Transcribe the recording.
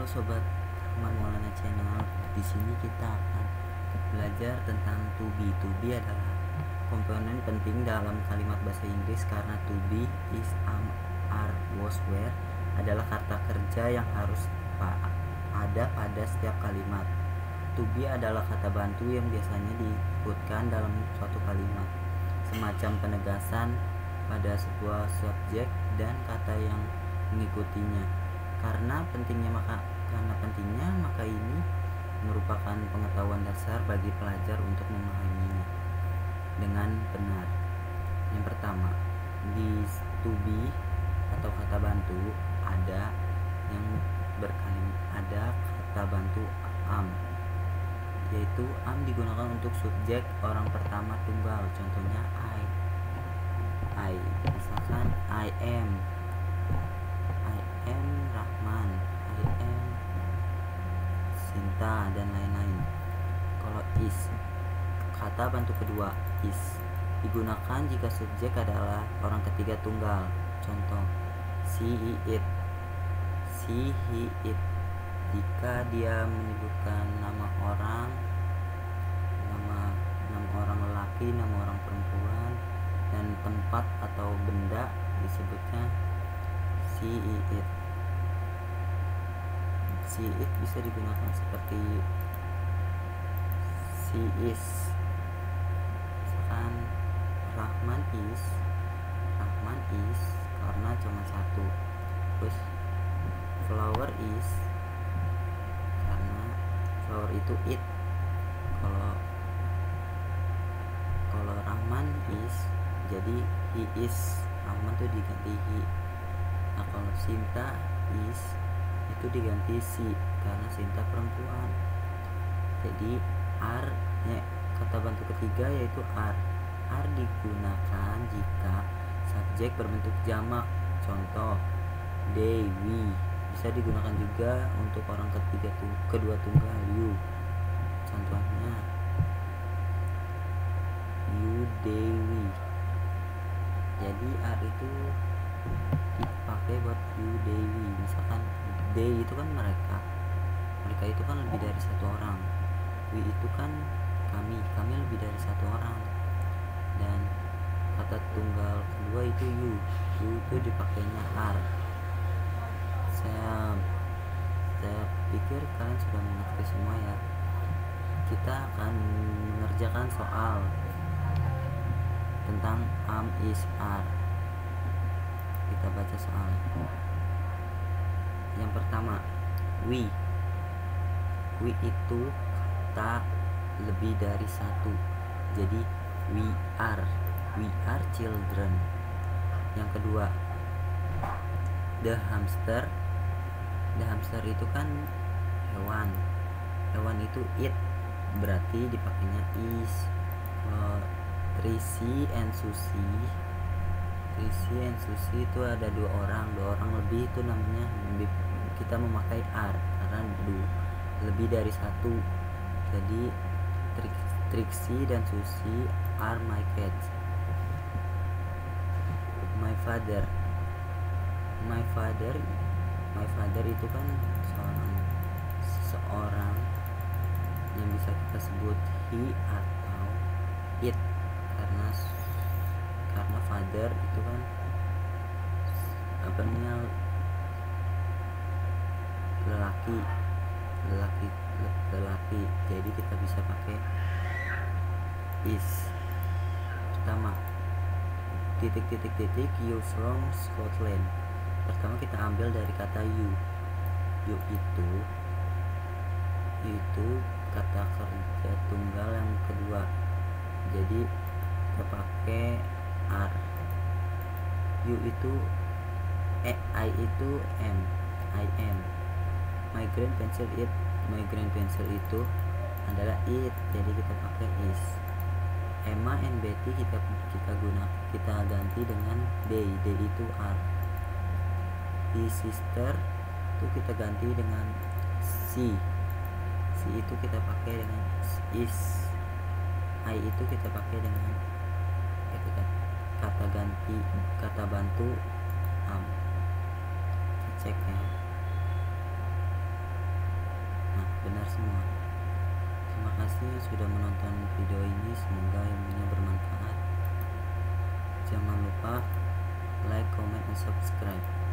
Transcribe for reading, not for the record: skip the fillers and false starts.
Halo sobat Rahman Maulana Channel. Di sini kita akan belajar tentang to be. To be adalah komponen penting dalam kalimat bahasa Inggris karena to be, is, am, are, was, were adalah kata kerja yang harus ada pada setiap kalimat. To be adalah kata bantu yang biasanya diikutkan dalam suatu kalimat, semacam penegasan pada sebuah subjek dan kata yang mengikutinya. Karena pentingnya maka ini merupakan pengetahuan dasar bagi pelajar untuk memahaminya dengan benar. Yang pertama, di to be atau kata bantu ada kata bantu am, yaitu am digunakan untuk subjek orang pertama tunggal. Contohnya I, misalkan I am Rahman, I am Sinta, dan lain-lain. Kalau is, kata bantu kedua is digunakan jika subjek adalah orang ketiga tunggal. Contoh, she, it, he, it. Jika dia menyebutkan nama orang lelaki, nama orang perempuan, dan tempat atau benda disebutnya she, it. She, it bisa digunakan seperti she is, misalkan Rahman is karena cuma satu. Terus flower is karena flower itu it. Kalau Rahman is, jadi he is, Rahman tuh diganti he. Nah kalau Sinta is itu diganti si karena Sinta perempuan. Jadi are kata bantu ketiga yaitu are digunakan jika subjek berbentuk jamak. Contoh, they, we. Bisa digunakan juga untuk orang kedua tunggal, you. Contohnya you, they, we. Jadi are itu dipakai buat you, they, we. Misalkan they itu kan mereka itu kan lebih dari satu orang. We itu kan kami lebih dari satu orang. Dan kata tunggal kedua itu you itu dipakainya are. Saya pikir kalian sudah mengerti semua ya. Kita akan mengerjakan soal tentang am, is, are. Kita baca soal. Yang pertama, we itu kata lebih dari satu. Jadi we are children. Yang kedua, the hamster itu kan hewan itu it, berarti dipakainya is. Tracy and Susie itu ada dua orang lebih, itu namanya kita memakai are karena lebih dari satu. Jadi Trixie dan Susie are my cats. My father itu kan seorang yang bisa kita sebut he atau it karena father itu kan lelaki, jadi kita bisa pakai is. Pertama, you from Scotland. Pertama kita ambil dari kata you itu kata kerja tunggal yang kedua, jadi kita pakai are. You itu I itu am, I am. My grand pencil itu adalah it, jadi kita pakai is. Emma and Betty kita ganti dengan they itu are. His sister itu kita ganti dengan she itu kita pakai dengan is. I itu kita pakai dengan kata ganti kata bantu am. Cek ya. semua. Terima kasih sudah menonton video ini, semoga ilmunya bermanfaat. Jangan lupa like, comment, dan subscribe.